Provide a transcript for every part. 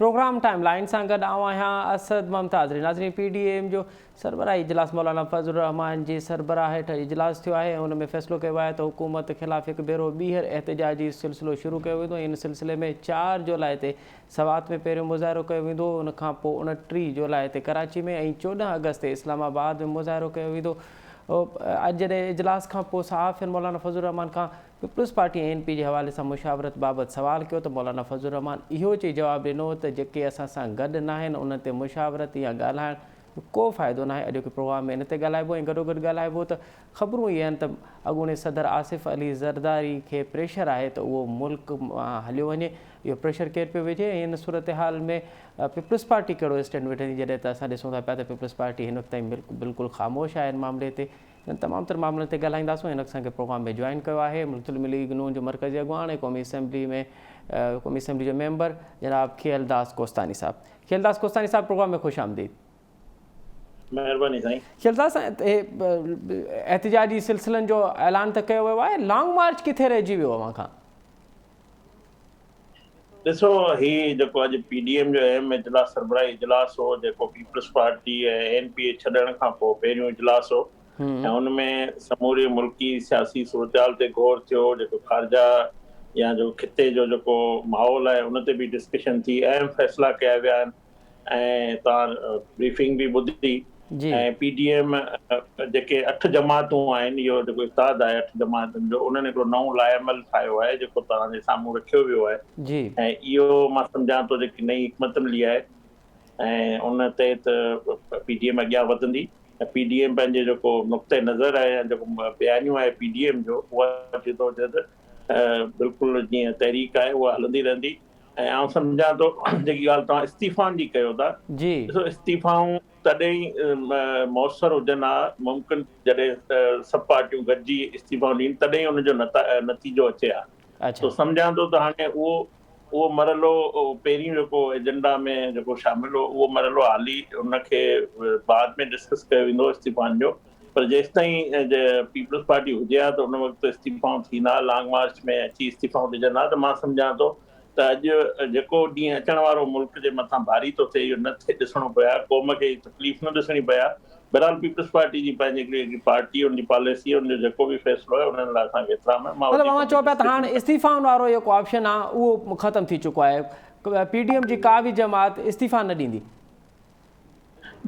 Programme time line सां गॾु आऊं आहियां असद मुमताज़। नाज़रीन, PDM जो सरबराही इजलास मौलाना फज़लुर रहमान जी सरबराह हेठ इजलास थियो आहे। उन में फ़ैसिलो कयो आहे त हुकूमत ख़िलाफ़ हिकु भेरो ॿीहर एहतजाजी सिलसिलो शुरू कयो वेंदो। इन सिलसिले में 4 जुलाई ते सवात में पहिरियों मुज़ाहिरो कयो वेंदो। उनखां पोइ 29 जुलाई ते कराची में ऐं 14 अगस्त ते इस्लामाबाद में मुज़ाहिरो कयो वेंदो। अॼु जॾहिं इजलास खां पोइ सहाफ़ियुनि मौलाना फज़लुर रहमान खां पीपल्स पार्टी NP जे हवाले सां मुशावरत बाबति सवाल कयो त मौलाना फज़लुर रहमान इहो चई जवाबु ॾिनो त जेके असां सां गॾु न आहिनि उन ते मुशावरत या ॻाल्हाइण को फ़ाइदो न आहे। अॼोके प्रोग्राम में इन ते ॻाल्हाइबो ऐं गॾोगॾु ॻाल्हाइबो त ख़बरूं इहे आहिनि त अॻूणे सदर आसिफ़ अली ज़रदारी खे प्रेशर आहे त उहो मुल्क मां हलियो वञे। इहो प्रेशर केरु पियो विझे ऐं इन सूरत हाल में पीपल्स पार्टी कहिड़ो स्टैंड वठंदी, जॾहिं त असां ॾिसूं था पिया त पीपल्स पार्टी हिन वक़्तु ताईं बिल्कुलु ख़ामोश आहे इन मामले ते। तमामु तर मामलनि ते ॻाल्हाईंदासीं। हिन असांखे प्रोग्राम में जॉइन कयो आहे मुस्लिम लीग नून जो मरकज़ी अॻुवान ऐं क़ौमी असेंबली जो मेंबर जनाब खियलदास कोस्तानी साहब। खियलदास कोस्तानी साहब, प्रोग्राम में ख़ुशि आमदीद। महिरबानी साईं। खियलदास, एहतजाजी सिलसिलनि जो ऐलान त कयो वियो आहे, लॉन्ग मार्च किथे रहिजी वियो अव्हां खां? ॾिसो, हीउ जेको अॼु PDM जो अहम इजलास सरबराही इजलास हो, जेको पीपल्स पार्टी ऐं NP छॾण खां पोइ पहिरियों इजलास हो ऐं हुनमें समूरे मुल्की सियासी सूरतहाल ते गौर थियो। जेको ख़ारजा या जो खिते जो जेको माहौल आहे उन ते बि डिस्कशन थी, अहम फ़ैसिला कया विया आहिनि ऐं तव्हां ब्रीफिंग बि ॿुधी। ऐं PDM जेके 8 जमातूं आहिनि, इहो जेको इत्तेहाद आहे 8 जमातुनि जो, उन्हनि हिकिड़ो नओं लाइअमल ठाहियो आहे जेको तव्हांजे साम्हूं रखियो वियो आहे। ऐं इहो मां सम्झां थो जेकी नई हिकमत मिली आहे ऐं उन तहत PDM अॻियां वधंदी। ऐं PDM पंहिंजे जेको नुक़्ते नज़र आहे या जेको बयानियो आहे PDM जो, उहा जिदोजहद बिल्कुलु जीअं तहरीक आहे उहा हलंदी रहंदी। ऐं आउं सम्झां थो जेकी ॻाल्हि तव्हां इस्तीफ़ाउनि जी कयो था, ॾिसो इस्तीफ़ाऊं तॾहिं मौसर हुजनि हा मुमकिन जॾहिं सभु पार्टियूं गॾिजी इस्तीफ़ाऊं ॾियनि तॾहिं हुनजो नतीजो अचे हा। तो सम्झां थो त हाणे उहो मरहलो पहिरीं जेको एजेंडा में जेको शामिल हो उहो मरहलो हाली उनखे बाद में डिस्कस कयो वेंदो इस्तीफ़ाउनि जो। पर जेसिताईं पीपल्स पार्टी हुजे हा त उन वक़्तु इस्तीफ़ाऊं थींदा, लॉन्ग मार्च में अची इस्तीफ़ाऊं ॾिजंदा। त मां सम्झां थो त अॼु जेको ॾींहुं अचण वारो मुल्क जे मथां भारी थो थिए, इहो न थिए ॾिसणो पियो आहे, क़ौम खे तकलीफ़ न ॾिसणी पए। बहरहाल पीपल्स पार्टी जी पंहिंजी हिकिड़ी पार्टी, उनजी पॉलिसी, उनजो जेको बि फ़ैसिलो आहे उन्हनि लाइ असांखे एतिराम आहे। मां चओ पिया त हाणे इस्तीफ़ाउनि वारो जेको ऑप्शन आहे उहो ख़तमु थी चुको आहे, PDM जी का बि जमात इस्तीफ़ा न ॾींदी।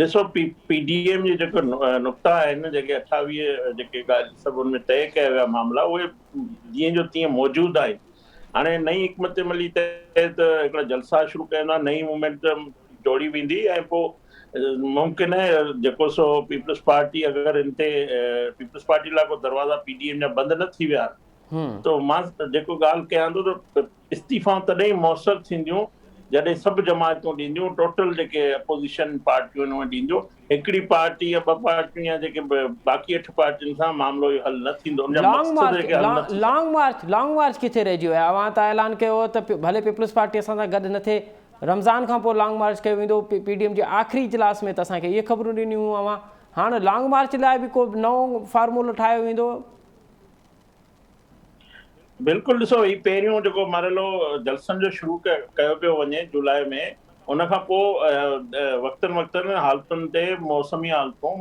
ॾिसो, PDM जे जेको नुक़्ता आहिनि, जेके 28 जेके ॻाल्हि सभु हुन में तय कया विया मामला, उहे जीअं जो तीअं मौजूदु आहिनि। हाणे नई हिकमत अमली तहत हिकिड़ा जलसा शुरू कंदा, नई मोमेंटम जोड़ी वेंदी ऐं पोइ मुमकिन आहे जेको सो पीपल्स पार्टी अगरि इन ते पीपल्स पार्टी लाइ को दरवाज़ा PDM जा बंदि न थी विया त मां जेको ॻाल्हि कयां थो त इस्तीफ़ाऊं तॾहिं मौसर थींदियूं जॾहिं सभु जमातूं ॾींदियूं, टोटल जेके अपोज़िशन पार्टियूं आहिनि उहे ॾींदियूं। हिकिड़ी पार्टी या 2 पार्टियूं या जेके बाक़ी 8 पार्टियुनि सां मामिलो इहो हल न थींदो। लॉन्ग मार्च किथे रहिजी वियो आहे? अव्हां त ऐलान कयो त भले पीपल्स पार्टी असां सां गॾु न थिए, रमज़ान खां पोइ लॉन्ग मार्च कयो वेंदो। PDM जे आख़िरी इजलास में त असांखे इहे ख़बरूं ॾिनियूं हुयूं अव्हां। हाणे लॉन्ग मार्च लाइ बि को नओं फार्मूलो ठाहियो वेंदो? बिल्कुलु। ॾिसो, ही पहिरियों जेको मरहलो जलसनि जो शुरू कयो पियो वञे जुलाई में, उनखां पोइ वक़्तनि वक़्तनि हालतुनि ते मौसमी हालतूं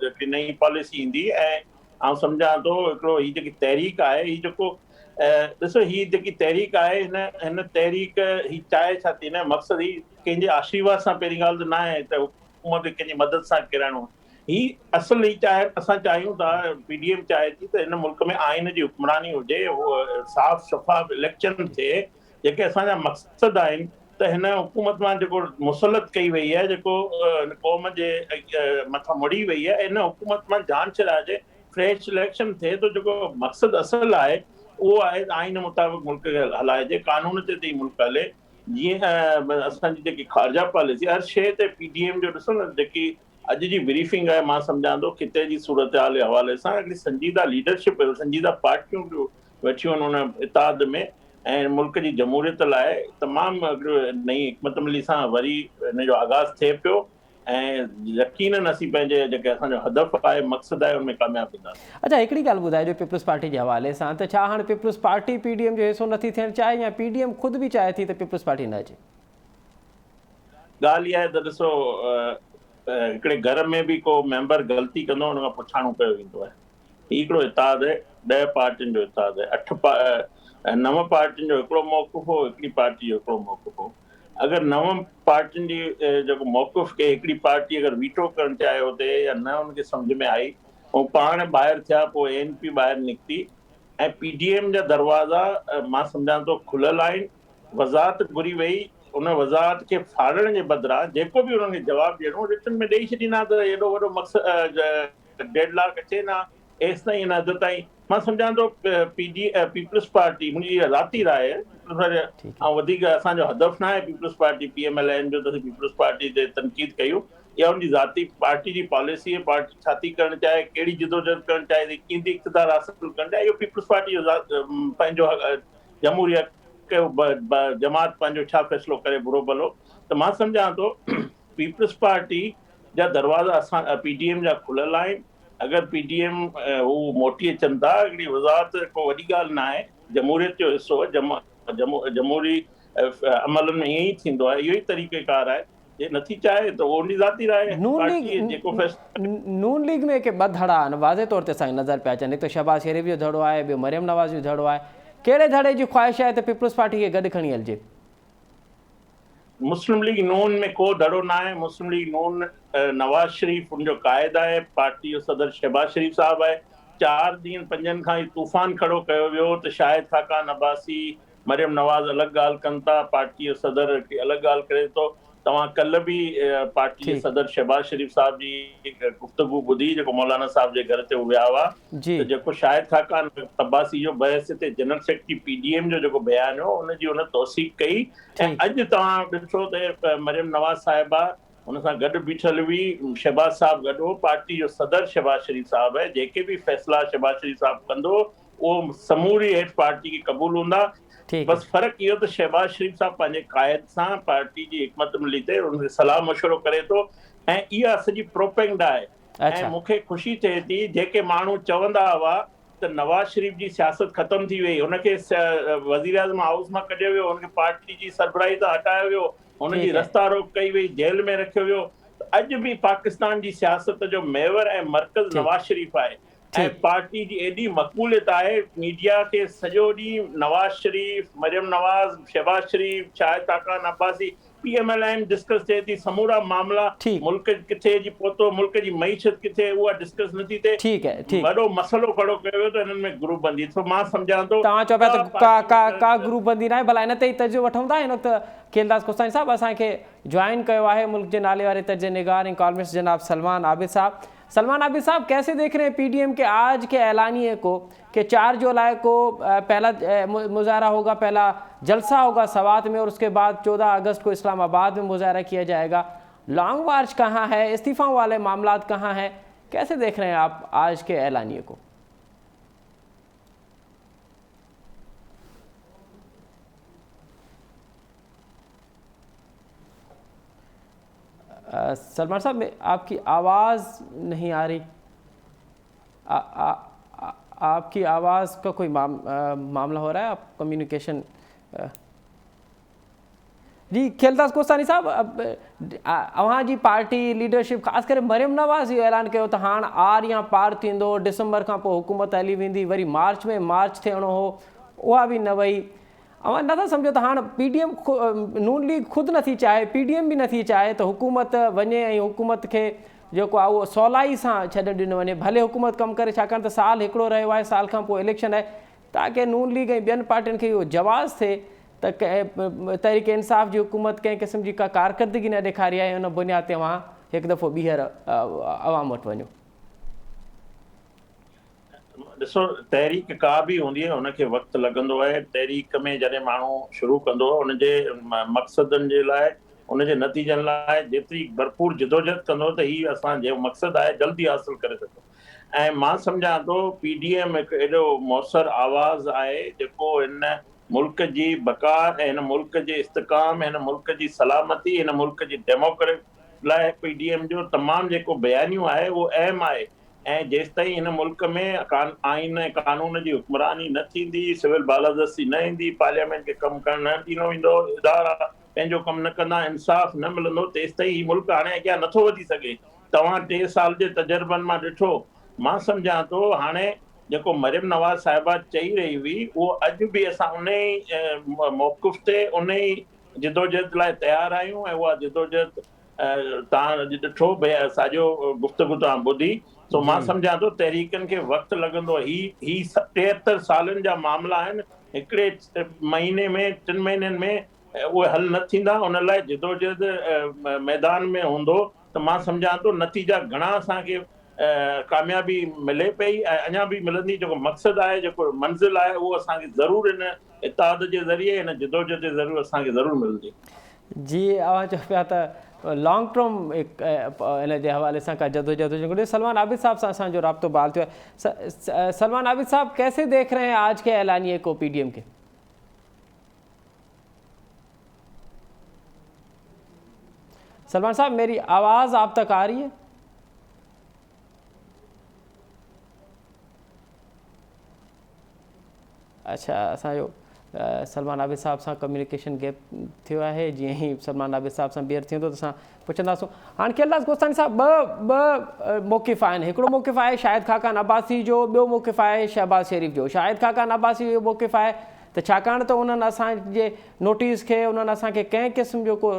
जेकी नई पॉलिसी ईंदी। ऐं आउं सम्झां थो हिकिड़ो हीअ जेकी तहरीक आहे, हीअ जेको ॾिसो हीअ जेकी तहरीक आहे, हिन तहरीक ही चाहे छा थी, न मक़सदु ही कंहिंजे आशीर्वाद सां पहिरीं ॻाल्हि त न आहे त हुकूमत कंहिंजी मदद सां किराइणो। ही असल ही चाहे असां चाहियूं था, PDM चाहे थी त हिन मुल्क में आइन जी हुक्मरानी हुजे, उहो साफ़ शफ़ाफ़ इलेक्शन थिए। जेके असांजा मक़सद आहिनि त हिन हुकूमत मां जेको मुसलत कई वई आहे, जेको क़ौम जे मथां मुड़ी वई आहे, इन हुकूमत मां जान छॾाइजे, फ्रेश इलेक्शन थिए तो। जेको मक़सदु असल आहे उहो आहे आइन मुताबिक़ मुल्क खे हलाइजे, कानून ते ई मुल्क हले। जीअं असांजी जेकी ख़ारजा पॉलिसी, हर शइ ते PDM जो ॾिसो न, जेकी अॼु जी ब्रीफिंग आहे, मां सम्झां थो खिते जी सूरत हाल जे हवाले सां हिकिड़ी संजीदा लीडरशिप, संजीदा पार्टियूं बि वेठियूं आहिनि हुन इत्तेहाद में ऐं मुल्क जी जमहूरियत लाइ तमामु नई हिकमत अमली सां वरी हिन जो आगाज़ थिए पियो। ऐं यकीनन असीं पंहिंजे जेके असांजो हदफ़ आहे, मक़सदु आहे, उनमें कामयाब थींदासीं। अच्छा, हिकिड़ी ॻाल्हि ॿुधाइजो पीपल्स पार्टी जे हवाले सां, त छा हाणे पीपल्स पार्टी PDM जो हिसो नथी थियणु चाहे या PDM ख़ुदि बि चाहे थी त पीपल्स पार्टी न अचे? ॻाल्हि इहा आहे त ॾिसो हिकिड़े घर में बि को मेंबर ग़लती कंदो हुन खां पुछाणो कयो वेंदो आहे। हिकिड़ो इत्तेहाद आहे, 10 पार्टियुनि जो इत्तेहाद आहे, 9 पार्टियुनि जो हिकिड़ो मौक़िफ़ हो, हिकिड़ी पार्टी जो हिकिड़ो मौक़िफ़ हो। अगरि 9 पार्टियुनि जी जेको मौक़िफ़ खे हिकिड़ी पार्टी अगरि वीटो करणु चाहे हुते या न हुनखे सम्झ में आई, ऐं पाण ॿाहिरि थिया, पोइ ANP ॿाहिरि निकिती ऐं PDM जा दरवाज़ा मां सम्झां थो खुलियल आहिनि। वज़ाहत घुरी वई, उन वज़ाहत खे फाड़ण जे बदिरां जेको बि उन्हनि खे जवाबु ॾियणो रिटन में ॾेई छॾींदा त एॾो वॾो मक़सदु डेडलॉक अचे न एसि ताईं न अधु ताईं। मां सम्झां थो पीपल्स पार्टी, मुंहिंजी ज़ाती राय आहे, ऐं वधीक असांजो हदफ़ न आहे पीपल्स पार्टी PMLN जो त पीपल्स पार्टी ते तनक़ीद कयूं, या उनजी ज़ाती पार्टी जी पॉलिसी आहे, पार्टी छा थी करणु चाहे, कहिड़ी जिदोजहद करणु चाहे थी, कीअं थी इक़्तिदार हासिल करणु चाहे, इहो पीपल्स पार्टी जो पंहिंजो जमहूरियत जमात पंहिंजो छा फ़ैसिलो करे बुरो भलो। त मां सम्झां थो पीपल्स पार्टी जा दरवाज़ा असां PDM जा खुलियल आहिनि। अगरि PDM हू मोटी अचनि था, हिकिड़ी वज़ाहत को वॾी ॻाल्हि न आहे, जमहूरियत जो हिसो आहे, जमहूरी अमलनि में ईअं ई थींदो आहे, इहो ई तरीक़ेकार आहे। जे नथी चाहे त उहो उनजी ज़ाती राय। नून लीग में के ॿ धड़ा आहिनि वाज़े तौर ते असांखे नज़र पिया अचनि। हिकु त शहबाज़ शरीफ़ जो धड़ो आहे, ॿियो मरियम नवाज़ जो धड़ो आहे। कहिड़े धड़े जी ख़्वाहिश आहे त पीपल्स पार्टी खे गॾु खणी हलिजे? मुस्लिम लीग नून में को धड़ो न आहे। मुस्लिम लीग नून नवाज़ शरीफ़ उनजो क़ाइद आहे, पार्टी जो सदर शहबाज शरीफ़ साहब आहे। 4 ॾींहंनि 5 खां ई तूफ़ान खड़ो कयो वियो त शाहिद खाकान अब्बासी, मरियम नवाज़ अलॻि ॻाल्हि कनि था, पार्टी जो सदर अलॻि ॻाल्हि करे थो। तव्हां कल्ह बि पार्टी जे सदर शहबाज शरीफ़ साहब जी गुफ़्तगू ॿुधी, जेको मौलाना साहब जे घर ते विया हुआ, त जेको शाहिद खाकान अब्बासी जो बहस ते जनरल सेक्रेटरी PDM जो जेको बयानु हो उनजी उन तौसीक़ कई। ऐं अॼु तव्हां ॾिसो त मरियम नवाज़ साहिबा हुन सां गॾु बीठल हुई, शहबाज साहब गॾु हो, पार्टी जो सदर शहबाज शरीफ़ साहब आहे। जेके बि फ़ैसिला शहबाज शरीफ़ साहब कंदो उहो समूरी हेठि पार्टी खे क़बूल हूंदा। बसि फ़र्क़ु इहो त शहबाज शरीफ़ साहब पंहिंजे क़ाइद सां पार्टी जी हिकमत मिली ते उनखे सलाह मशवरो करे थो, ऐं इहा सॼी प्रोपेगेंडा आहे। ऐं मूंखे ख़ुशी थिए थी जेके माण्हू चवंदा हुआ त नवाज़ शरीफ़ जी सियासत ख़तम थी वई, हुनखे वज़ीर आज़म हाउस मां कढियो वियो, हुनखे पार्टी जी सरबराही तां हटायो वियो, हुनजी रस्ता रोक कई वई, जेल में रखियो वियो। अॼु बि पाकिस्तान जी सियासत जो मेवर ऐं मर्कज़ नवाज़ शरीफ़ आहे, ऐं पार्टी जी एॾी मक़बूलियत आहे, मीडिया खे सॼो ॾींहुं नवाज़ शरीफ़, मरियम नवाज़, शहबाज शरीफ़, शाहिद खाकान अब्बासी, PMLN डिस्कस थिए थी, समूरा मामला मुल्क किथे जी पहुतो, मुल्क जी मईशत किथे, उहा डिस्कस नथी थिए। वॾो मसइलो खड़ो कयो वियो त हिननि में ग्रुप बंदी। तो मां सम्झां थो तव्हां चओ पिया त का ग्रुप बंदी न आहे। भला हिन ते ई तर्जुमो वठूं था। हिन वक़्तु खेलदास कोस्तानी साहब असांखे ज्वाइन कयो आहे मुल्क जे नाले वारे तर्ज निगार ऐं कॉलमिस्ट जनाब सलमान आबिद साहब। सलमान आबिद साहब, कैसे देख रहे हैं PDM के आज के ऐलानिए को कि 4 जुलाई को पहला मुजाहरा होगा, पहला जलसा होगा सवात में, और उसके बाद 14 अगस्त को इस्लामाबाद में मुजाहरा किया जाएगा। लॉन्ग मार्च कहाँ है, इस्तीफ़ा वाले मामला कहाँ हैं, कैसे देख रहे हैं आप आज के ऐलानिए को? सलमान साहब, आपकी आवाज़ नहीं आ रही। आपकी आवाज़ का कोई मामला हो रहा है, आप कम्युनिकेशन। जी खेलदास कोस्तानी साहब, अवां जी पार्टी लीडरशिप ख़ासि करे मरियम नवाज़ इहो ऐलान कयो त हाणे आर या पार थींदो, डिसंबर खां पोइ हुकूमत हली वेंदी, वरी मार्च में मार्च थियणो हो, उहा बि न वई। अवां नथा सम्झो त हाणे PDM नून लीग ख़ुदि नथी चाहे, PDM बि नथी चाहे त हुकूमत वञे ऐं हुकूमत खे जेको आहे उहो सवलाई सां छॾे ॾिनो वञे। भले हुकूमत कमु करे, छाकाणि त साल हिकिड़ो रहियो आहे, साल खां पोइ इलेक्शन आहे, ताकी नून लीग ऐं ॿियनि पार्टियुनि खे इहो जवाज़ थिए त तहरीक इंसाफ़ जी हुकूमत कंहिं क़िस्म जी का कारकर्दगी न ॾेखारी आहे, उन बुनियाद ते तव्हां हिकु दफ़ो ॿीहर अवाम वटि वञो। ॾिसो, तहरीक का बि हूंदी आहे, हुनखे वक़्तु लॻंदो आहे। तहरीक में जॾहिं माण्हू शुरू कंदो आहे, हुनजे मक़सदनि जे लाइ, हुनजे नतीजनि लाइ जेतिरी भरपूर जिदोजहद कंदो त हीउ असांजो मक़सदु आहे जल्दी हासिल करे सघो। ऐं मां सम्झां थो PDM हिकु एॾो मौसर आवाज़ आहे जेको हिन मुल्क जी बका ऐं हिन मुल्क जे इस्तिकाम, हिन मुल्क जी सलामती, हिन मुल्क जी डेमोक्रेसी लाइ PDM जो तमामु जेको बयानियूं आहे उहो अहम आहे। ऐं जेसिताईं हिन मुल्क में आइन ऐं कानून जी हुक्मरानी न थींदी, सिविल बालादस्ती न ईंदी, पार्लियामेंट खे कमु करणु न ॾिनो वेंदो, इदारा पंहिंजो कमु न कंदा, इंसाफ़ न मिलंदो, तेसि ताईं हीउ मुल्क हाणे अॻियां नथो वधी सघे। तव्हां 3 साल जे तजर्बनि मां ॾिठो, मां सम्झां थो हाणे जेको मरियम नवाज़ साहिबा चई रही हुई, उहो अॼु बि असां उन ई मौक़िफ़ ते, उन ई जिदोजहद लाइ तयारु आहियूं। ऐं उहा जिदोजहद तव्हां अॼु ॾिठो भई असांजो गुफ़्तगू तव्हां ॿुधी, सो मां सम्झां थो तहरीकनि खे वक़्तु लॻंदो। ही 73 सालनि जा मामला आहिनि, हिकिड़े महीने में 3 महीननि में उहे हल न थींदा। उन लाइ जिदोजहद मैदान में हूंदो त मां सम्झां थो नतीजा घणा असांखे कामयाबी मिले पई ऐं अञा बि मिलंदी। जेको मक़सदु आहे, जेको मंज़िल आहे, उहो असांखे ज़रूरु इन इत्तेहाद जे ज़रिए, इन जिदोजहद जे ज़रिए असांखे ज़रूरु मिलंदी। जी, अवां चओ पिया त लॉन्ग टर्म इन जे हवाले सां का जदोजहद हुजे। सलमान आबिद साहब से असांजो राब्तो बहाल थियो है। सलमान आबिद साहब, कैसे देख रहे हैं आज के ऐलानिए को, पीडीएम के? सलमान साहब, मेरी आवाज़ आप तक आ रही है? अच्छा, असांजो सलमान आबिद साहब सां कम्युनिकेशन गैप थियो आहे। जीअं ई सलमान आबिद साहब सां ॿीहर थींदो त असां पुछंदासूं। हाणे खेलदास गोस्तानी साहब, ॿ मौक़िफ़ आहिनि। हिकिड़ो मौक़िफ़ आहे शाहिद खाकान अब्बासी जो, ॿियो मौक़िफ़ आहे शहबाज़ शरीफ़ जो। शाहिद खाकान अब्बासी जो मौक़िफ़ आहे त छाकाणि त उन्हनि असांजे नोटिस खे, उन्हनि असांखे कंहिं क़िस्म जो को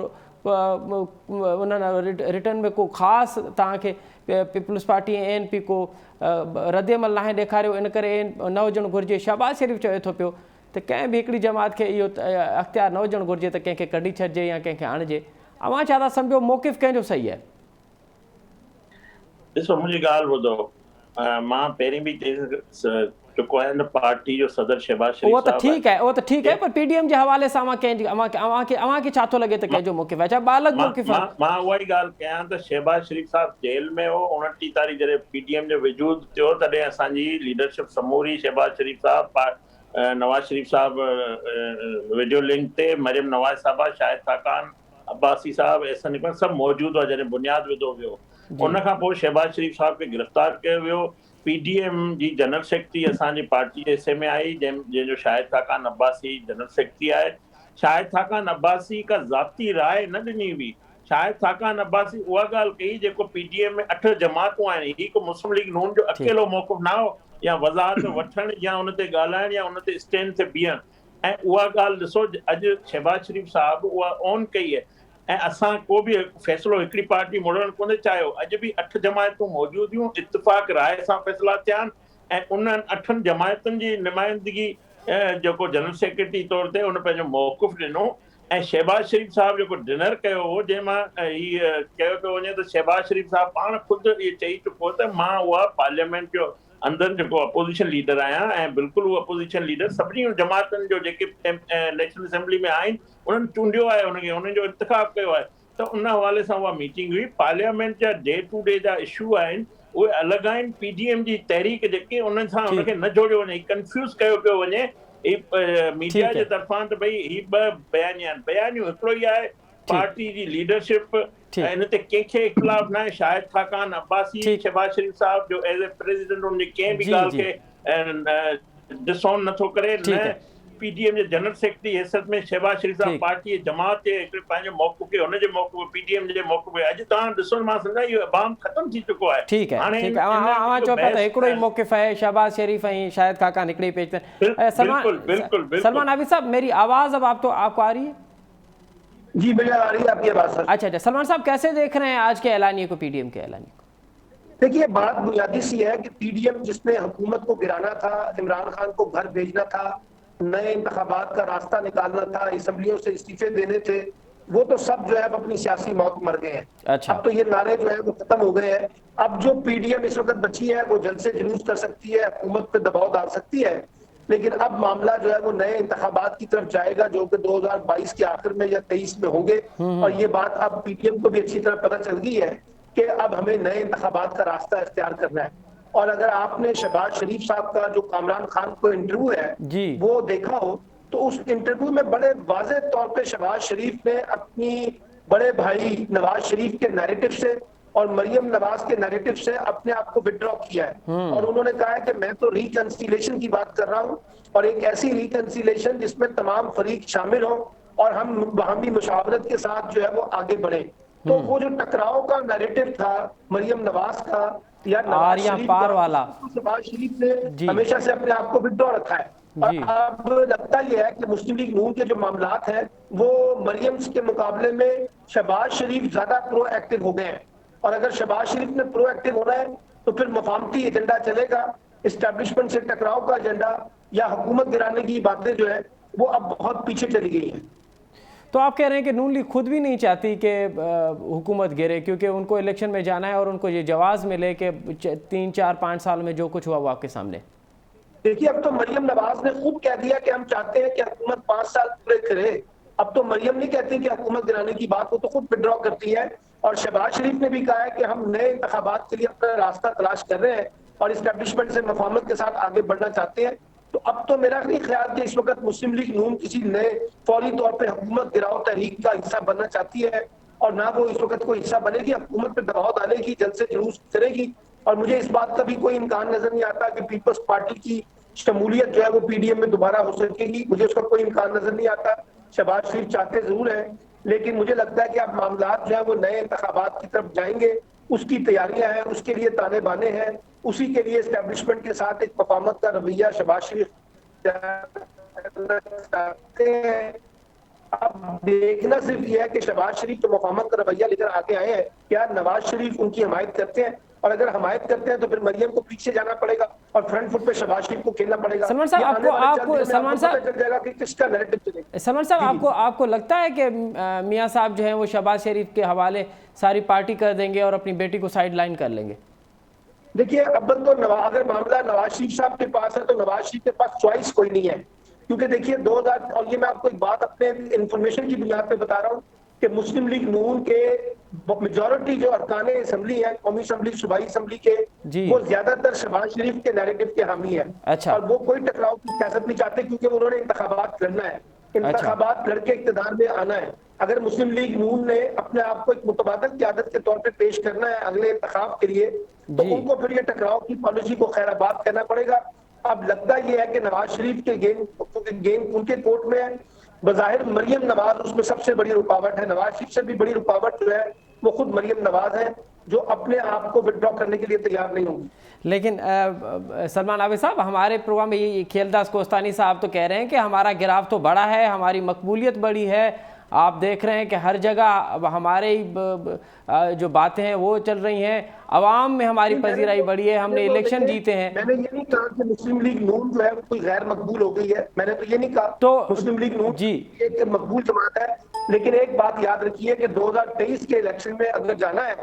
उन्हनि रिटर्न में को ख़ासि तव्हांखे पीपल्स पार्टी ऐं ANP को रद्दमल नाहे ॾेखारियो, इन करे न हुजणु घुरिजे। शहबाज़ शरीफ़ चए थो पियो त कंहिं बि हिकिड़ी जमात खे इहो अख़्तियार न हुजणु घुरिजे त कंहिंखे कढी छॾिजे या कंहिंखे आणिजे। अवां छा था सम्झो मौक़िफ़ कंहिंजो सही आहे? ॾिसो, मुंहिंजी ॻाल्हि ॿुधो, मां पहिरीं बि चई चुको आहियां न, पार्टी जो सदर शहबाज़ शरीफ़ उहो त ठीकु आहे, उहो त ठीकु आहे, पर पीडीएम जे हवाले सां अवांखे छा थो लॻे त कंहिंजो मौक़िफ़ आहे? छा ॿ अलॻि मौक़िफ़ आहे? मां उहा ई ॻाल्हि कयां त शहबाज़ शरीफ़ साहब जेल में हो 29 तारीख़ जॾहिं पीडीएम जो वजूद थियो, तॾहिं असांजी लीडरशिप समूरी, शहबाज़ शरीफ़ साहब, नवाज़ शरीफ़ साहब वीडियो लिंक ते, मरियम नवाज़ साहिबा, शाहिद खाकान अब्बासी साहब, एहसन इकबाल सभु मौजूदु हुआ जॾहिं बुनियादु विधो वियो। उन खां पोइ शहबाज़ शरीफ़ साहब खे गिरफ़्तार कयो वियो। पीडीएम जी जनरल सेक्रेटरी असांजी पार्टी जे हिसे में आई, जंहिंजो शाहिद खाकान अब्बासी जनरल सेक्रेटरी आहे। शाहिद खाकान अब्बासी का ज़ाती राय न ॾिनी हुई। शाहिद खाकान अब्बासी उहा ॻाल्हि कई जेको पीडीएम में 8 जमातूं आहिनि, ही को मुस्लिम लीग नून जो अकेलो मौक़िफ़ न हो, या वज़ाहत वठणु या उन ते ॻाल्हाइणु या उन ते स्टैंड ते बीहणु। ऐं उहा ॻाल्हि ॾिसो, अॼु शहबाज़ शरीफ़ साहब उहा ऑन कई आहे। ऐं असां को बि फ़ैसिलो हिकिड़ी पार्टी मुड़णु कोन्हे चाहियो। अॼु बि 8 जमायतूं मौजूदु हुयूं, इत्तिफ़ाक़ राय सां फ़ैसिला थिया आहिनि। ऐं उन्हनि 8 जमायतुनि जी नुमाइंदगी जेको जनरल सेक्रेटरी तौर ते उन पंहिंजो मौक़िफ़ ॾिनो। ऐं शहबाज़ शरीफ़ साहब जेको डिनर कयो हो, जंहिंमां हीअ कयो पियो वञे त शहबाज़ शरीफ़ साहब पाण ख़ुदि इहो चई चुको त मां उहा पार्लियामेंट जो अंदरि जेको अपोज़िशन लीडर आहियां, ऐं बिल्कुलु उहो अपोज़िशन लीडर सभिनी जमातुनि जो जेके नेशनल असेंबली में आहिनि उन्हनि चूंडियो आहे, उनखे उन्हनि जो इंतिख़ाब कयो आहे। त उन हवाले सां उहा मीटिंग हुई। पार्लियामेंट जा डे टू डे जा इशू आहिनि, उहे अलॻि आहिनि। पीडीएम जी तहरीक जेके उन्हनि सां उनखे न जोड़ियो वञे, कंफ्यूज़ कयो पियो वञे मीडिया जे तरफ़ां त भई ही 2 बयानिया आहिनि। बयानियूं हिकिड़ो ई आहे, पार्टी जी लीडरशिप इन ते कंहिंखे इख़्तिलाफ़ न आहे। शाहिद खाकान अब्बासी, शहबाज़ शरीफ़ साहब जो एज़ ए प्रेसिडेंट उनजी कंहिं बि ॻाल्हि खे डिसऑन नथो करे। न पीडीएम जे जनरल सेक्रेटरी हैसियत में शहबाज़ शरीफ़ साहब पार्टी जमात जे हिकिड़े पंहिंजे मौक़िफ़ खे, हुनजे मौक़िफ़ पीडीएम जे मौक़िफ़ खे अॼु तव्हां ॾिसो, मां सम्झा इहो अबाम ख़तमु थी चुको आहे। ठीकु आहे, ठीकु आहे। अवां चओ पिया त हिकिड़ो ई मौक़िफ़ आहे, शहबाज़ शरीफ़ ऐं शाहिद खाकान हिकिड़े पेज ते। सलमान आबिद साहब, मेरी आवाज़ अब आपको आ रही है? जी मुझे आ रही है आपकी आवाज़ सर। अच्छा, सलमान साहब कैसे देख रहे हैं आज के ऐलानिए को, पीडीएम के ऐलानिए को? देखिए, बात बुनियादी सी है कि पीडीएम जिसने हुकूमत को गिराना था, इमरान खान को घर भेजना था, नए इंतखाबात का रास्ता निकालना था, असेंबलियों से इस्तीफे देने थे, वो तो सब जो है अपनी सियासी मौत मर गए हैं। अच्छा। अब तो ये नारे जो है वो खत्म हो गए हैं। अब जो पीडीएम इस वक्त बची है वो जल्द से जुलूस कर सकती है, हुकूमत पे दबाव डाल सकती है, लेकिन अब मामला जो है वो नए इंतखाबात की तरफ जाएगा, जो कि 2022 के आखिर में या 23 में होंगे। और ये बात अब पीडीएम को भी अच्छी तरह पता चल गई है कि अब हमें नए इंतखाबात का रास्ता इख्तियार करना है। और अगर आपने शहबाज शरीफ साहब का जो कामरान खान को इंटरव्यू है वो देखा हो, तो उस इंटरव्यू में बड़े वाज़ेह तौर पे शहबाज शरीफ ने अपनी बड़े भाई नवाज शरीफ के नैरेटिव से और मरियम नवाज के नैरेटिव से अपने आप को विड्रॉ किया है। और उन्होंने कहा है कि मैं तो रिकंसिलिएशन की बात कर रहा हूं, और एक ऐसी रिकंसिलिएशन जिसमें तमाम फरीक शामिल हो, और हम बाहमी मुशावरत के साथ जो है वो आगे बढ़े। तो वो जो टकराव का नैरेटिव था मरियम नवाज का या नवाज शरीफ पार वाला, शहबाज शरीफ ने हमेशा से अपने आप को विड्रॉ रखा है। और अब लगता यह है कि मुस्लिम लीग नून के जो मामलात हैं वो मरियम के मुकाबले में शहबाज शरीफ ज्यादा प्रोएक्टिव हो गए हैं। और अगर शहबाज शरीफ ने प्रोएक्टिव होना है तो फिर मफामती एजेंडा चलेगा, इस्टेब्लिशमेंट से टकराव का एजेंडा या हुकूमत गिराने की बातें जो है वो अब बहुत पीछे चली गई हैं। तो आप कह रहे हैं कि नून लीग खुद भी नहीं चाहती कि हुकूमत गिरे, क्योंकि उनको इलेक्शन में जाना है और उनको ये जवाब मिले कि 3, 4, 5 साल में जो कुछ हुआ वो आपके सामने। देखिए, अब तो मरियम नवाज ने खुद कह दिया कि हम चाहते हैं कि हुकूमत 5 साल पूरे करे। अब तो मरियम नहीं कहती कि हुकूमत गिराने की बात, वो तो खुद विड्रॉ करती है। और शहबाज शरीफ ने भी कहा है कि हम नए इंतखाबात के लिए अपना रास्ता तलाश कर रहे हैं और इस्टेब्लिशमेंट से मफाहमत के साथ आगे बढ़ना चाहते हैं। तो अब तो मेरा नहीं ख्याल कि इस वक्त मुस्लिम लीग नून किसी नए फौरी तौर पे हुकूमत गिराओ तहरीक का हिस्सा बनना चाहती है, और ना वो इस वक्त कोई हिस्सा बनेगी। हुकूमत पे दबाव डालेगी, जल्द से जुलूस करेगी। और मुझे इस बात का भी कोई इम्कान नजर नहीं आता कि पीपल्स पार्टी की शमूलियत जो है वो पीडीएम में दोबारा हो सकेगी। मुझे उसका कोई इम्कान नजर नहीं आता। शहबाज शरीफ चाहते जरूर है, लेकिन मुझे लगता है कि अब मामलात जो है वो नए इंतखाबात की तरफ जाएंगे, उसकी तैयारियां हैं, उसके लिए ताने बाने हैं, उसी के लिए एस्टेब्लिशमेंट के साथ एक मफाहमत का रवैया शहबाज शरीफ चाहते हैं। अब देखना सिर्फ यह है कि शहबाज शरीफ जो मफाहमत का रवैया लेकर आगे आए हैं, क्या नवाज शरीफ उनकी हमायत करते हैं? और अगर हमायत करते हैं तो फिर मरियम को पीछे जाना पड़ेगा और फ्रंट फुट पे शहबाज शरीफ को खेलना पड़ेगा। सलमान साहब, आपको लगता है कि मियां साहब जो है वो शहबाज शरीफ के हवाले सारी पार्टी कर देंगे और अपनी बेटी को साइड लाइन कर लेंगे? देखिए, अब तो अगर मामला नवाज शरीफ साहब के पास है तो नवाज शरीफ के पास चॉइस कोई नहीं है। क्योंकि देखिए 2000, और ये मैं आपको एक बात अपने इंफॉर्मेशन की बुनियाद पे बता रहा हूँ कि मुस्लिम लीग नून के मेजॉरिटी जो अरकाने असम्बली है, कौमी असम्बली, सूबाई असम्बली के, वो ज्यादातर शहबाज शरीफ के नैरेटिव के हामी है। अच्छा। और वो कोई टकराव की सियासत नहीं चाहते, क्योंकि उन्होंने इंतखाबात लड़ना है, इंतखाबात लड़के इक्तदार में आना है। अगर मुस्लिम लीग नून ने अपने आप को एक मुतबादल क़यादत के तौर पे पेश करना है अगले इंतखाब के लिए, तो उनको फिर ये टकराव की पॉलिसी को खैराबाद करना पड़ेगा। अब लगता ये है कि नवाज शरीफ के गेंद उनके कोर्ट में है। बज़ाहिर मरियम नवाज उसमें सबसे बड़ी रुकावट है। नवाज शरीफ से भी बड़ी रुकावट जो है वो खुद मरियम नवाज है, जो अपने आप को विड्रॉ करने के लिए तैयार नहीं होंगी। लेकिन सलमान आबिद साहब, हमारे प्रोग्राम में ये खिलदास कोस्तानी साहब तो कह रहे हैं कि हमारा गिराव तो बड़ा है, हमारी मकबूलियत बड़ी है। आप देख रहे हैं कि हर जगह अब हमारे जो बातें हैं वो चल रही हैं, अवाम में हमारी पजीराई बड़ी है, हमने इलेक्शन जीते हैं। मैंने ये नहीं कहा कि मुस्लिम लीग नून जो है वो कोई गैर मकबूल हो गई है, मैंने तो ये नहीं कहा। तो मुस्लिम लीग नून जी एक मकबूल जमात है। लेकिन एक बात याद रखिए कि 2023 के इलेक्शन में अगर जाना है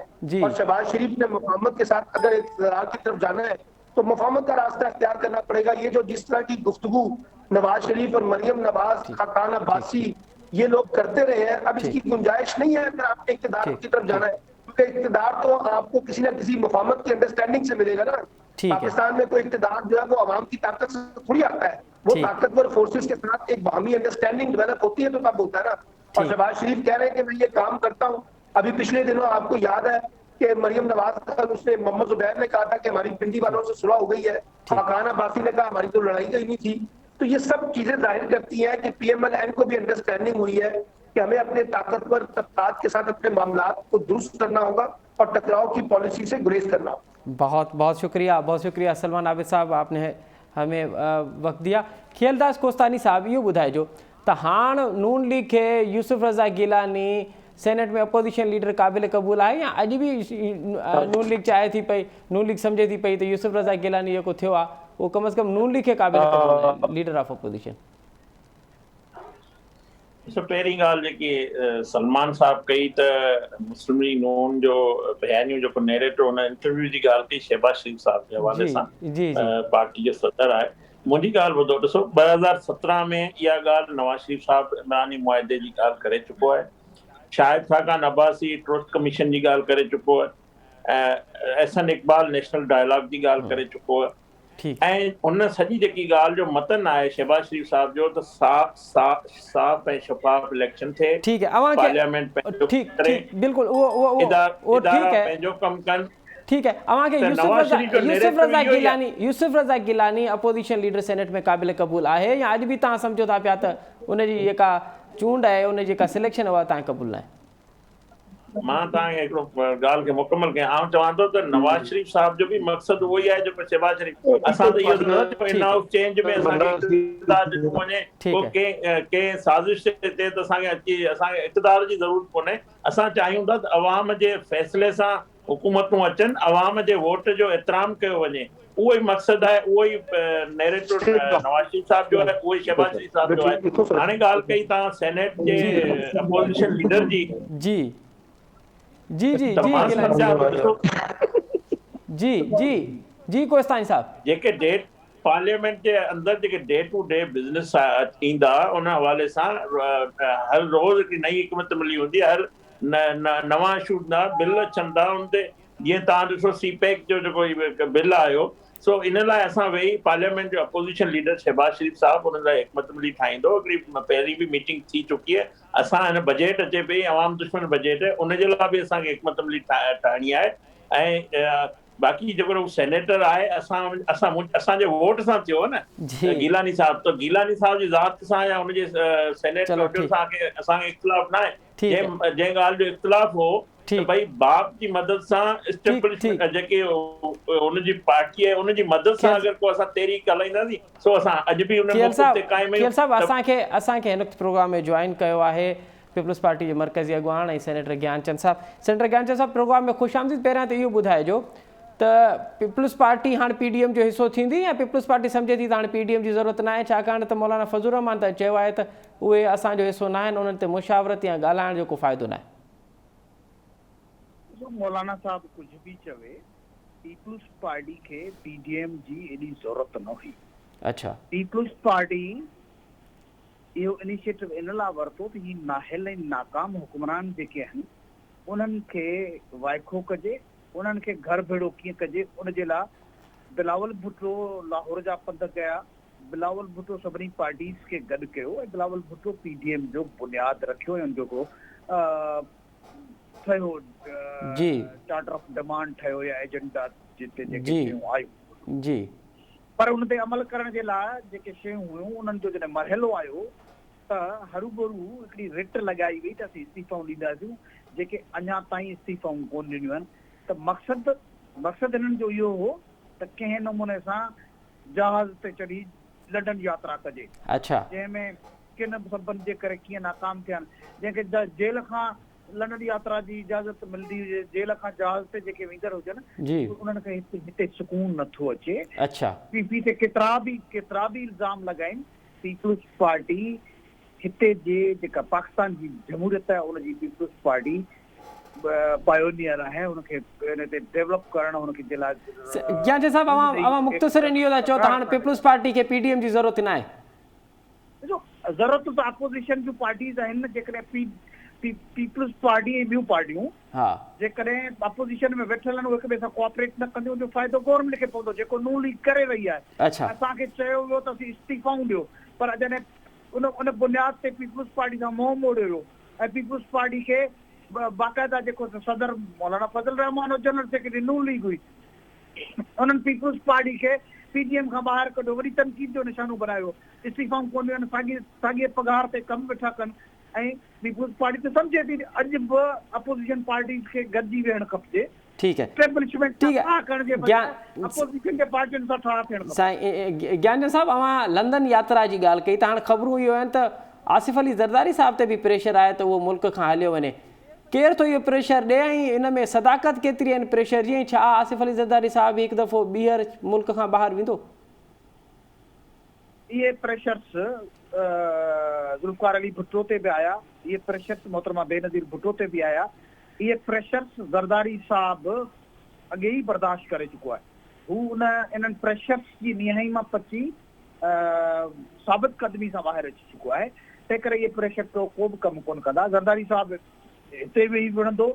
और शहबाज शरीफ ने मफाहमत के साथ अगर इक़्तिदार की तरफ जाना है तो मफाहमत का रास्ता इख्तियार करना पड़ेगा। ये जो जिस तरह की गुफ्तगू नवाज शरीफ और मरियम नवाज, खाकान अब्बासी ये लोग करते रहे हैं, अब इसकी गुंजाइश नहीं है अगर आपने इक़्तिदार की तरफ जाना है। क्योंकि इक़्तिदार तो आपको किसी न किसी मफाहमत की अंडरस्टैंडिंग से मिलेगा ना। पाकिस्तान में कोई इक़्तिदार जो है वो अवाम की ताकत से थोड़ी आता है, वो ताकतवर फोर्सेस के साथ एक बाहमी अंडरस्टैंडिंग डेवलप होती है तो तब होता है ना। और शहबाज शरीफ कह रहे हैं कि मैं ये काम करता हूँ। अभी पिछले दिनों आपको याद है कि मरियम नवाज का उसने मोहम्मद जुबैर ने कहा था कि हमारी पिंडी वालों से सुलह हो गई है, खाकान अब्बासी ने कहा हमारी तो लड़ाई गई नहीं थी। तो ये सब चीजें जाहिर करती हैं कि PMLN को भी अंडरस्टैंडिंग हुई है कि हमें अपने ताकतवर तबकात के साथ अपने मामलात को दुरुस्त करना होगा और टकराव की पॉलिसी से गुरेज करना होगा। बहुत बहुत शुक्रिया सलमान आबिद साहब, आपने हमें वक्त दिया। खिलदास कोस्तानी साहब, ये ॿुधाए जो त हाण नून लीग के यूसुफ रज़ा गिलानी सेनेट में अपोजिशन लीडर काबिल क़बूल है, या अॼु भी नून लीग चाहे थी पई, नून लीग सम्झे थी पई त यूसुफ रज़ा गिलानी जेको थियो आहे वो कम अज़ कम नून लीग के काबिल क़बूल है, लीडर ऑफ अपोजिशन? पहिरीं ॻाल्हि जेकी सलमान साहब कई त मुस्लिम लीग नून जो बयानियूं जेको नैरेटिव हुन इंटरव्यू जी ॻाल्हि कई शहबाज शरीफ साहब जे हवाले सां, पार्टी जो सदर आहे। मुंहिंजी ॻाल्हि ॿुधो, ॾिसो 2017 में इहा ॻाल्हि नवाज शरीफ साहब इमरानी मुआहिदे जी ॻाल्हि करे चुको आहे, शाहिद खाकान अब्बासी ट्रुथ कमीशन जी ॻाल्हि करे चुको आहे, एहसन इक़बाल नेशनल डायलॉग जी ॻाल्हि करे चुको आहे। ऐं उन सॼी जेकी ॻाल्हि जो मतन आहे शहबाज शरीफ साहब जो त साफ़ ऐं शफ़ाफ़ इलेक्शन थिए, पार्लियामेंट पंहिंजो बिल्कुल वो पंहिंजो कमु कनि। ठीक है, यूसुफ रज़ा गिलानी अपोजिशन लीडर सेनेट में काबिल क़बूल आहे, या अॼु बि तव्हां सम्झो था पिया त उनजी जेका चूंड आहे उन जेका सिलेक्शन उहा तव्हां क़बूल न आहे? मां तव्हांखे हिकिड़ो ॻाल्हि खे मुकमल कयां। आउं चवां थो त नवाज़ शरीफ़ साहिब जो बि मक़सदु उहो ई आहे जेको शहबाज शरीफ़। असां त इहो न चयो इन ऑफ चेंज में असांखे इक़्तिदार ॾिनो वञे, को कंहिं साज़िश ते त असांखे इक़्तिदार जी ज़रूरत कोन्हे। असां चाहियूं था त अवाम जे फ़ैसिले सां हुकूमतूं अचनि, अवाम जे वोट जो एतिराम कयो वञे। उहो ई मक़सदु आहे, उहो ई नैरेटिव नवाज़ शरीफ़ साहिब जो आहे, उहो ई शहबाज शरीफ़ साहिब जो आहे। हाणे ॻाल्हि कई तव्हां सेनेट जे अपोज़िशन लीडर जी। जी जी जी जी जी जी जी कोस्तानी साहब, जेके डेट पार्लियामेंट जे अंदरि जेके डे टू डे बिज़नेस ईंदा उन हवाले सां हर रोज़ हिकिड़ी नई हिकमत मिली हूंदी, हर नवां इशू ईंदा, बिल अचनि था उन ते। जीअं तव्हां ॾिसो सीपैक जो जेको बिल आयो, सो इन लाइ असां वेही पार्लियामेंट जो अपोज़िशन लीडर शहबाज शरीफ़ साहिबु उन लाइ हिकमत मिली ठाहींदो। हिकिड़ी पहिरीं बि मीटिंग थी चुकी आहे। असां हिन बजट अचे पई अवाम दुश्मन बजट, उनजे लाइ बि असांखे हिकमत मिली ठाहिणी आहे। ऐं बाक़ी जेको सेनेटर आहे असांजे वोट सां थियो न गीलानी साहब, त गीलानी साहब जी ज़ात सां या हुनजे सेनेट सां असांखे इख़्तिलाफ़ न आहे। जंहिं ॻाल्हि जो इख़्तिलाफ़ हो त भई बाप जी मदद सां एस्टेब्लिशमेंट जेके हुनजी पार्टी आहे उनजी मदद सां अगरि को असां तहरीक हलाईंदासीं, सो असां अॼु बि उन मौक़े ते क़ाइम आहियूं। असांखे हिन प्रोग्राम में ज्वाइन कयो आहे पीपल्स पार्टी जे मरकज़ी अॻुवान ऐं सेनेटर ज्ञानचंद साहब। सेनेटर ज्ञानचंद साहब, प्रोग्राम में ख़ुशि आमदीद। पहिरियां त इहो ॿुधाइजो त पीपल्स पार्टी हाणे PDM जो हिसो थींदी या पीपल्स पार्टी सम्झे थी त हाणे PDM जी ज़रूरत न आहे, छाकाणि त मौलाना फज़लुर रहमान त चयो आहे त उहे असांजो हिसो न आहिनि, उन्हनि ते मुशावरत या ॻाल्हाइण जो को फ़ाइदो न आहे? मौलाना साहब कुझु बि चवे, पीपल्स पार्टी खे PDM जी एॾी ज़रूरत न हुई। अच्छा, पीपल्स पार्टी इहो इनिशिएटिव इन लाइ वरितो त ही नाहिल ऐं नाकाम हुकुमरान जेके आहिनि उन्हनि खे वाइखो कजे, उन्हनि खे घर भेड़ो कीअं कजे। उनजे लाइ बिलावल भुट्टो लाहौर जा पंध कया, बिलावल भुट्टो सभिनी पार्टीज़ खे गॾु कयो ऐं बिलावल भुट्टो PDM जो बुनियादु रखियो ऐं जेको ठहियो चार्टर ऑफ डिमांड ठहियो या एजेंडा जिते जेके शयूं आयूं जी, पर उन ते अमल करण जे लाइ जेके शयूं हुयूं उन्हनि जो जॾहिं मरहलो आयो त हरूभरू हिकिड़ी रिट लॻाई वई त असीं इस्तीफ़ाऊं ॾींदासीं, जेके अञा ताईं इस्तीफ़ाऊं कोन ॾिनियूं आहिनि। त मक़सदु हिननि जो इहो हो त कंहिं नमूने सां जहाज़ ते चढ़ी लंडन यात्रा कजे। अच्छा, जंहिंमें किन सबबनि जे करे कीअं नाकाम थिया आहिनि। जंहिंखे जेल खां लंडन यात्रा जी इजाज़त मिलंदी हुजे, जेल खां जहाज़ ते जेके वेंदड़ हुजनि उन्हनि खे हिते सुकून नथो अचे। अच्छा, PP ते केतिरा बि इल्ज़ाम लॻाइनि। पीपल्स पार्टी हिते जे जेका पाकिस्तान जी जमहूरियत आहे उनजी पीपल्स पार्टी पायोनियर आहे, उनखे इन ते डेवलप करणु हुनखे जे लाइ। ज्ञानचंद साहब, अवां मुख़्तसरन इहो था चओ त हाणे पीपल्स पार्टी खे PDM जी ज़रूरत न आहे? ॾिसो, ज़रूरत त अपोज़िशन जूं पार्टीज़ आहिनि न। जेकॾहिं पीपल्स पार्टी ऐं ॿियूं पार्टियूं जेकॾहिं अपोज़िशन में वेठल आहिनि, हिक ॿिए सां कोऑपरेट न कंदियूं, जो फ़ाइदो गवर्नमेंट खे पवंदो, जेको नून लीग करे रही आहे। असांखे चयो वियो त असीं इस्तीफ़ाऊं ॾियो, पर जॾहिं उन बुनियाद ते पीपल्स पार्टी सां मोह मोड़ियो वियो ऐं पीपल्स पार्टी खे बाक़ाइदा जेको सदर मौलाना फज़ल रहमान और जनरल सेक्रेटरी नून लीग हुई, उन्हनि पीपल्स पार्टी खे PDM खां ॿाहिरि कढियो, वरी तनक़ीद जो निशानो बनायो। इस्तीफ़ाऊं कोन ॾियनि, साॻिए पघार ते कमु वेठा कनि ऐं पीपल्स पार्टी त सम्झे थी अॼु बि अपोज़िशन पार्टीज़ खे गॾिजी वेहणु खपजे। ठीक है, ज्ञानचंद साहब, अवां लंदन यात्रा जी ॻाल्हि कई त हाणे ख़बरूं इहो आहिनि त आसिफ अली ज़रदारी साहब ते बि प्रेशर आहे त उहो मुल्क खां हलियो वञे। केरु थो इहो प्रेशर ॾिए ऐं इन में सदाकत केतिरी आहिनि प्रेशर जी? छा आसिफ अली ज़रदारी साहब हिकु दफ़ो ॿीहर मुल्क खां ॿाहिरि वेंदो? इहे प्रेशर्स ज़ुल्फ़िकार अली भुट्टो ते बि आया, इहे प्रेशर्स मोहतरमा बेनज़ीर भुट्टो ते बि आया। इहे प्रेशर्स ज़रदारी साहब अॻे ई बर्दाश्त करे चुको आहे। हू इन्हनि प्रेशर्स जी निहाई मां पची साबित कदमी सां ॿाहिरि अची चुको आहे। तंहिं करे इहे प्रेशर तो को बि कमु कोन कंदा। ज़रदारी साहब हिते वेही विढ़ंदो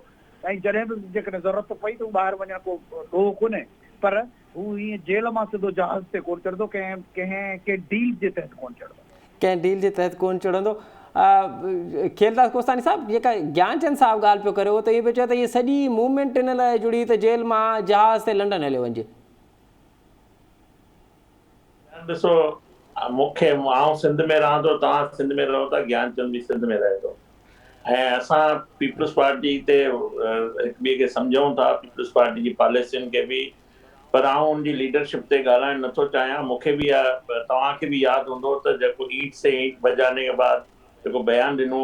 ऐं जॾहिं बि जेकॾहिं ज़रूरत पई त हू ॿाहिरि वञण को ॾोह कोन्हे, पर हू ईअं जेल मां सिधो जहाज़ ते कोन चढ़ंदो, कंहिं डील जे तहत कोन चढ़ंदो। कंहिं डील जे तहत कोन चढ़ंदो। खेलदास कोस्तानी साहब, जेका ज्ञानचंद साहब ॻाल्हि पियो करे, उहो त इहो पियो चए त इहा सॼी मूवमेंट इन लाइ जुड़ी त जेल मां जहाज़ ते लंडन हलियो वञे। ॾिसो, मूंखे आउं सिंध में रहां थो, तव्हां सिंध में रहो था, ज्ञानचंद भी सिंध में रहे थो, ऐं असां पीपल्स पार्टी ते हिक ॿिए खे सम्झूं था, पीपल्स पार्टी जी पॉलिसियुनि खे बि, पर आउं उनजी लीडरशिप ते ॻाल्हाइण नथो चाहियां। मूंखे बि तव्हांखे बि यादि हूंदो त जेको ईंट से ईंट बजाने के बाद जेको बयानु ॾिनो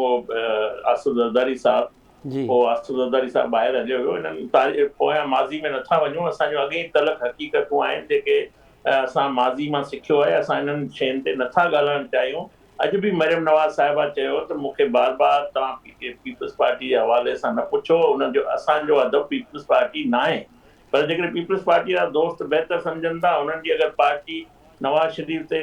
आसूद ज़रदारी साहिबु, जी पोइ आसूद ज़रदारी साहिबु ॿाहिरि हलियो वियो। इन्हनि पोयां माज़ी में नथा वञूं, असांजो अॻे ई तलक हक़ीक़तूं आहिनि जेके असां माज़ी मां सिखियो आहे। असां इन्हनि शयुनि ते नथा ॻाल्हाइण चाहियूं। अॼु बि मरियम नवाज़ साहिबा चयो त मूंखे बार बार तव्हां पीपल्स पार्टी जे हवाले सां न पुछो, उनजो असांजो अदब पीपल्स पार्टी न आहे। पर जेकॾहिं पीपल्स पार्टी जा दोस्त बहितर सम्झनि था, उन्हनि जी अगरि पार्टी नवाज़ शरीफ़ ते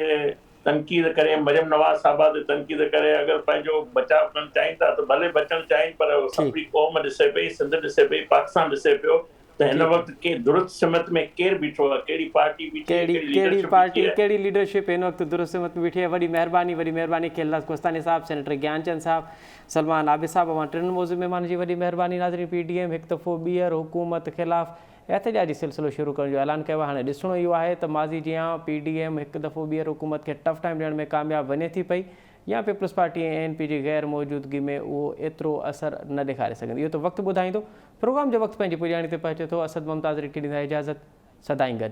तनक़ीद करे, मरियम नवाज़ साहिबा ते तनक़ीद करे अगरि पंहिंजो बचाव करणु चाहिनि था त भले बचणु चाहिनि, पर सभिनी क़ौम ॾिसे पई, सिंध ॾिसे पई, पाकिस्तान ॾिसे पियो त हिन वक़्तु के दुरुस्त सिमत में केरु बीठो आहे, कहिड़ी पार्टी बीठी आहे, कहिड़ी पार्टी, कहिड़ी लीडरशिप हिन वक़्तु दुरुस्त सिमत में बीठी आहे। वॾी महिरबानी खेलदास कोस्तानी साहब, सेनेटर ज्ञानचंद साहब, सलमान आबिद साहब, अवां टिनि मौज़ू महिमान जी वॾी महिरबानी। नाज़रीन, PDM हिकु दफ़ो ॿीहर हुकूमत ख़िलाफ़ एहतजाजी सिलसिलो शुरू करण जो ऐलान कयो आहे। हाणे ॾिसणो इहो आहे त माज़ी जीअं PDM हिकु दफ़ो ॿीहर हुकूमत खे टफ टाइम ॾियण में कामयाबु वञे थी पई, या पीपल्स पार्टी ऐं ANP जी गैर मौजूदगी में उहो एतिरो असरु न ॾेखारे सघंदी। इहो त वक़्तु ॿुधाईंदो। प्रोग्राम जो वक़्तु पंहिंजी पुॼाणी ते पहुचे थो। असद मुमताज़ खे ॾींदा इजाज़त, सदाईं गॾु।